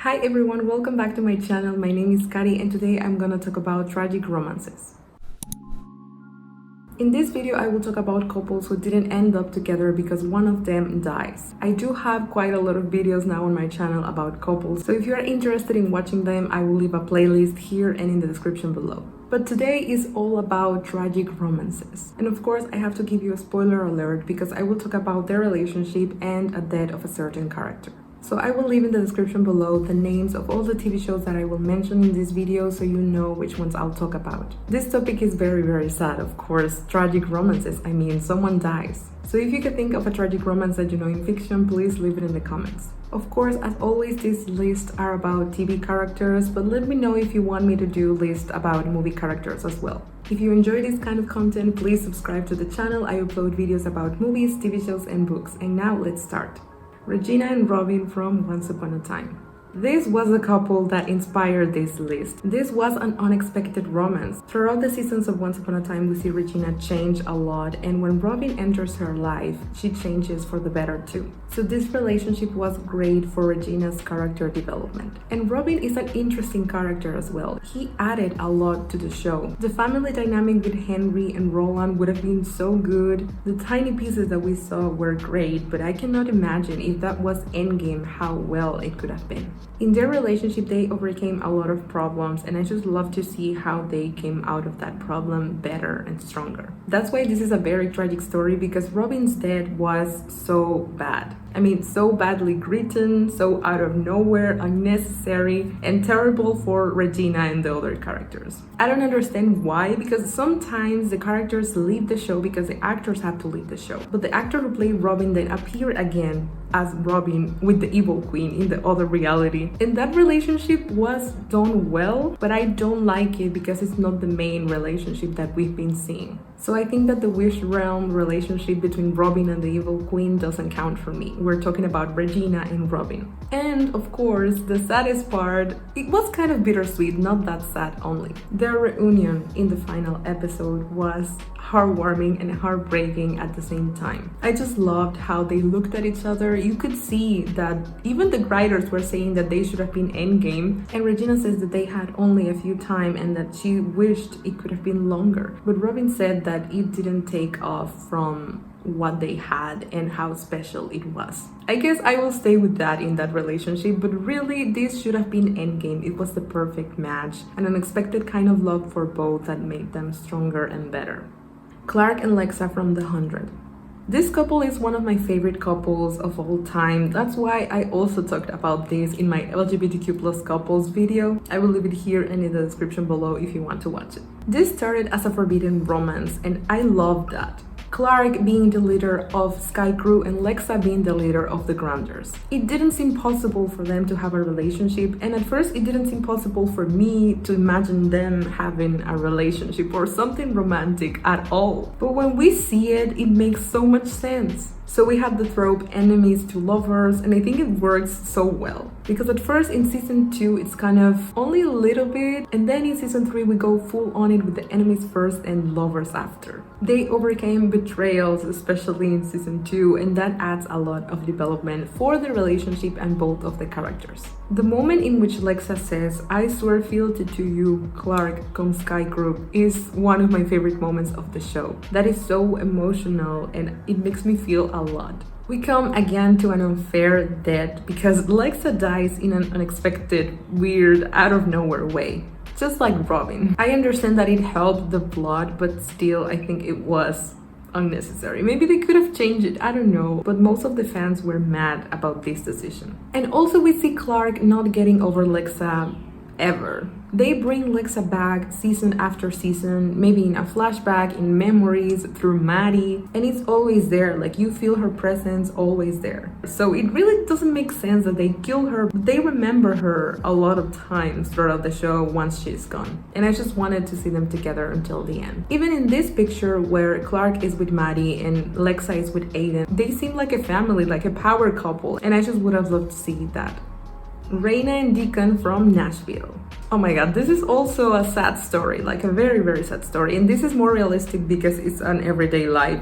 Hi everyone, welcome back to my channel. My name is Kari and today I'm gonna talk about tragic romances. In this video, I will talk about couples who didn't end up together because one of them dies. I do have quite a lot of videos now on my channel about couples, so if you are interested in watching them, I will leave a playlist here and in the description below. But today is all about tragic romances. And of course, I have to give you a spoiler alert because I will talk about their relationship and a death of a certain character. So I will leave in the description below the names of all the TV shows that I will mention in this video so you know which ones I'll talk about. This topic is very sad, of course. Tragic romances, I mean, someone dies. So if you can think of a tragic romance that you know in fiction, please leave it in the comments. Of course, as always, these lists are about TV characters, but let me know if you want me to do lists about movie characters as well. If you enjoy this kind of content, please subscribe to the channel. I upload videos about movies, TV shows, and books. And now let's start. Regina and Robin from Once Upon a Time. This was a couple that inspired this list. This was an unexpected romance. Throughout the seasons of Once Upon a Time, we see Regina change a lot, and when Robin enters her life, she changes for the better too. So this relationship was great for Regina's character development. And Robin is an interesting character as well. He added a lot to the show. The family dynamic with Henry and Roland would have been so good. The tiny pieces that we saw were great, but I cannot imagine if that was Endgame how well it could have been. In their relationship, they overcame a lot of problems, and I just love to see how they came out of that problem better and stronger. That's why this is a very tragic story, because Robin's death was so bad. I mean, so badly written, so out of nowhere, unnecessary, and terrible for Regina and the other characters. I don't understand why, because sometimes the characters leave the show because the actors have to leave the show. But the actor who played Robin then appeared again as Robin with the evil queen in the other reality. And that relationship was done well, but I don't like it because it's not the main relationship that we've been seeing. So I think that the Wish Realm relationship between Robin and the evil queen doesn't count for me. We're talking about Regina and Robin. And of course, the saddest part, it was kind of bittersweet, not that sad only. Their reunion in the final episode was heartwarming and heartbreaking at the same time. I just loved how they looked at each other. You could see that even the writers were saying that they should have been Endgame, and Regina says that they had only a few time and that she wished it could have been longer. But Robin said that it didn't take off from what they had and how special it was. I guess I will stay with that in that relationship, but really this should have been Endgame. It was the perfect match, an unexpected kind of love for both that made them stronger and better. Clarke and Lexa from The 100. This couple is one of my favorite couples of all time. That's why I also talked about this in my LGBTQ+ couples video. I will leave it here and in the description below if you want to watch it. This started as a forbidden romance, and I loved that. Clarke being the leader of Sky Crew and Lexa being the leader of the Grounders. It didn't seem possible for them to have a relationship, and at first it didn't seem possible for me to imagine them having a relationship or something romantic at all. But when we see it, it makes so much sense. So we have the trope enemies to lovers, and I think it works so well. Because at first in season 2, it's kind of only a little bit, and then in season 3, we go full on it with the enemies first and lovers after. They overcame betrayals, especially in season 2, and that adds a lot of development for the relationship and both of the characters. The moment in which Lexa says, "I swear fealty to you, Clarke, come Sky Crew," is one of my favorite moments of the show. That is so emotional and it makes me feel a lot. We come again to an unfair death because Lexa dies in an unexpected, weird, out of nowhere way. Just like Robin. I understand that it helped the plot, but still I think it was unnecessary. Maybe they could have changed it, I don't know, but most of the fans were mad about this decision. And also we see Clarke not getting over Lexa ever. They bring Lexa back season after season, maybe in a flashback, in memories, through Maddie, and it's always there, like you feel her presence always there. So it really doesn't make sense that they kill her, but they remember her a lot of times throughout the show once she's gone. And I just wanted to see them together until the end. Even in this picture where Clarke is with Maddie and Lexa is with Aiden, they seem like a family, like a power couple, and I just would have loved to see that. Rayna Deacon from Nashville. Oh my god, this is also a sad story, like a very sad story, and this is more realistic because it's an everyday life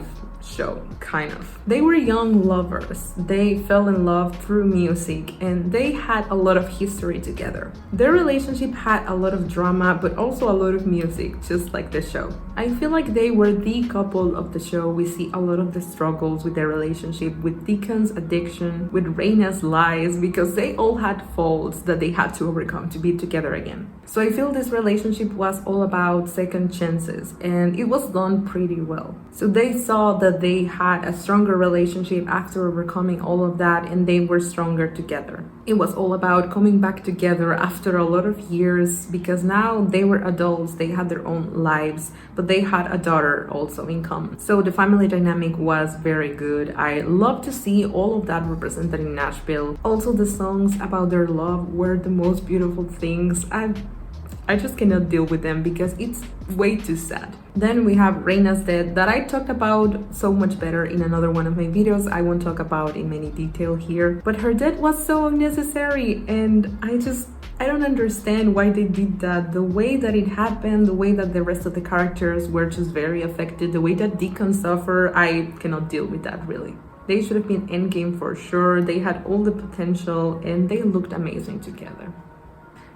show, kind of. They were young lovers. They fell in love through music and they had a lot of history together. Their relationship had a lot of drama but also a lot of music, just like the show. I feel like they were the couple of the show. We see a lot of the struggles with their relationship, with Deacon's addiction, with Rayna's lies, because they all had faults that they had to overcome to be together again. So I feel this relationship was all about second chances and it was done pretty well. So they saw that they had a stronger relationship after overcoming all of that and they were stronger together. It was all about coming back together after a lot of years because now they were adults, they had their own lives, but they had a daughter also in common. So the family dynamic was very good. I love to see all of that represented in Nashville. Also the songs about their love were the most beautiful things. I just cannot deal with them because it's way too sad. Then we have Rayna's death that I talked about so much better in another one of my videos. I won't talk about in many detail here, but her death was so unnecessary and I don't understand why they did that. The way that it happened, the way that the rest of the characters were just very affected, the way that Deacon suffered, I cannot deal with that really. They should have been Endgame for sure. They had all the potential and they looked amazing together.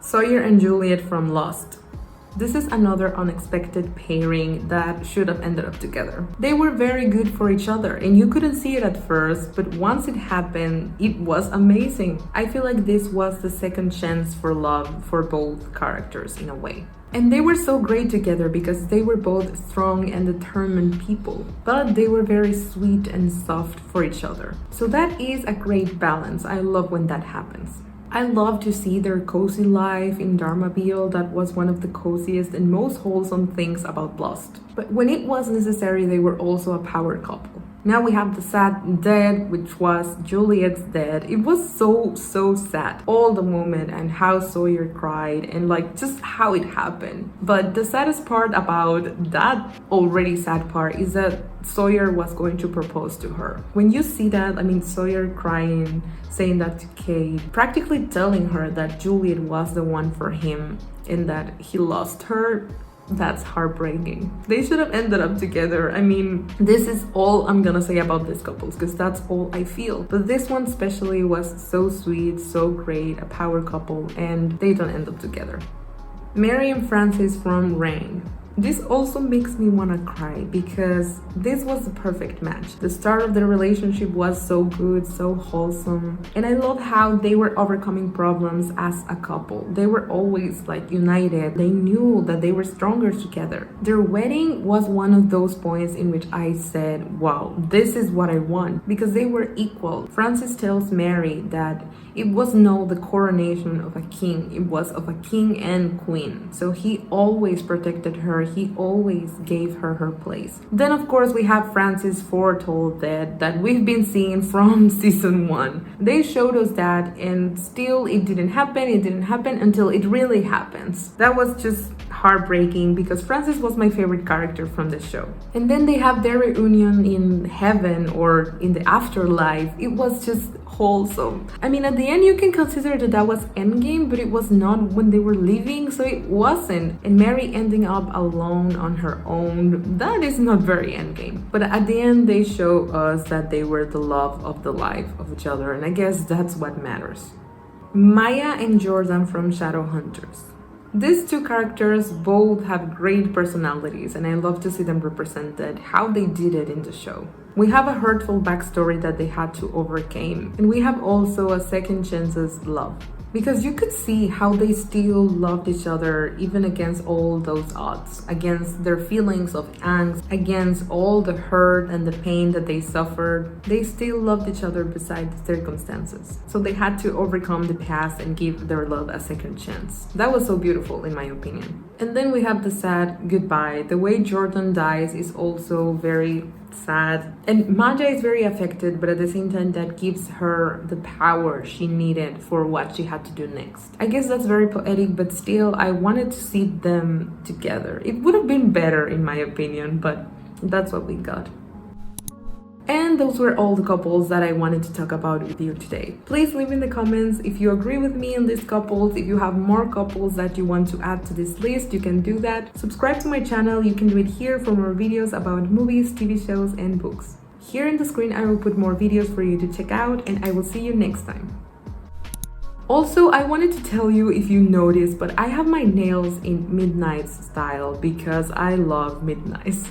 Sawyer and Juliet from Lost. This is another unexpected pairing that should have ended up together. They were very good for each other and you couldn't see it at first, but once it happened, it was amazing. I feel like this was the second chance for love for both characters in a way. And they were so great together because they were both strong and determined people, but they were very sweet and soft for each other. So that is a great balance. I love when that happens. I love to see their cozy life in Dharmaville. That was one of the coziest and most wholesome things about Lost. But when it was necessary, they were also a power couple. Now we have the sad death, which was Juliet's death. It was so sad. All the moment and how Sawyer cried and like just how it happened. But the saddest part about that already sad part is that Sawyer was going to propose to her. When you see that, I mean, Sawyer crying, saying that to Kate, practically telling her that Juliet was the one for him and that he lost her, that's heartbreaking. They should have ended up together. I mean, this is all I'm gonna say about these couples because that's all I feel. But this one especially was so sweet, so great, a power couple, and they don't end up together. Mary and Francis from Reign. This also makes me want to cry because this was the perfect match. The start of the relationship was so good, so wholesome, and I love how they were overcoming problems as a couple. They were always like united. They knew that they were stronger together. Their wedding was one of those points in which I said, wow, this is what I want, because they were equal. Francis tells Mary that it was not the coronation of a king, it was of a king and queen. So he always protected her. He always gave her her place. Then of course we have Francis' foretold death that we've been seeing from season 1. They showed us that and still it didn't happen. It didn't happen until it really happens. That was just heartbreaking because Francis was my favorite character from the show. And then they have their reunion in heaven or in the afterlife. It was just wholesome. I mean, at the end you can consider that that was Endgame, but it was not when they were leaving, so it wasn't. And Mary ending up alone on her own, that is not very Endgame. But at the end they show us that they were the love of the life of each other, and I guess that's what matters. Maia and Jordan from Shadowhunters. These two characters both have great personalities and I love to see them represented, how they did it in the show. We have a hurtful backstory that they had to overcome, and we have also a second chances love. Because you could see how they still loved each other even against all those odds, against their feelings of angst, against all the hurt and the pain that they suffered. They still loved each other beside the circumstances. So they had to overcome the past and give their love a second chance. That was so beautiful in my opinion. And then we have the sad goodbye. The way Jordan dies is also very sad, and Maia is very affected, but at the same time that gives her the power she needed for what she had to do next. I guess that's very poetic, but still I wanted to see them together. It would have been better in my opinion, but that's what we got. And those were all the couples that I wanted to talk about with you today. Please leave in the comments if you agree with me on these couples. If you have more couples that you want to add to this list, you can do that. Subscribe to my channel. You can do it here for more videos about movies, TV shows, and books. Here in the screen I will put more videos for you to check out, and I will see you next time. Also, I wanted to tell you if you noticed, but I have my nails in midnight style because I love midnights.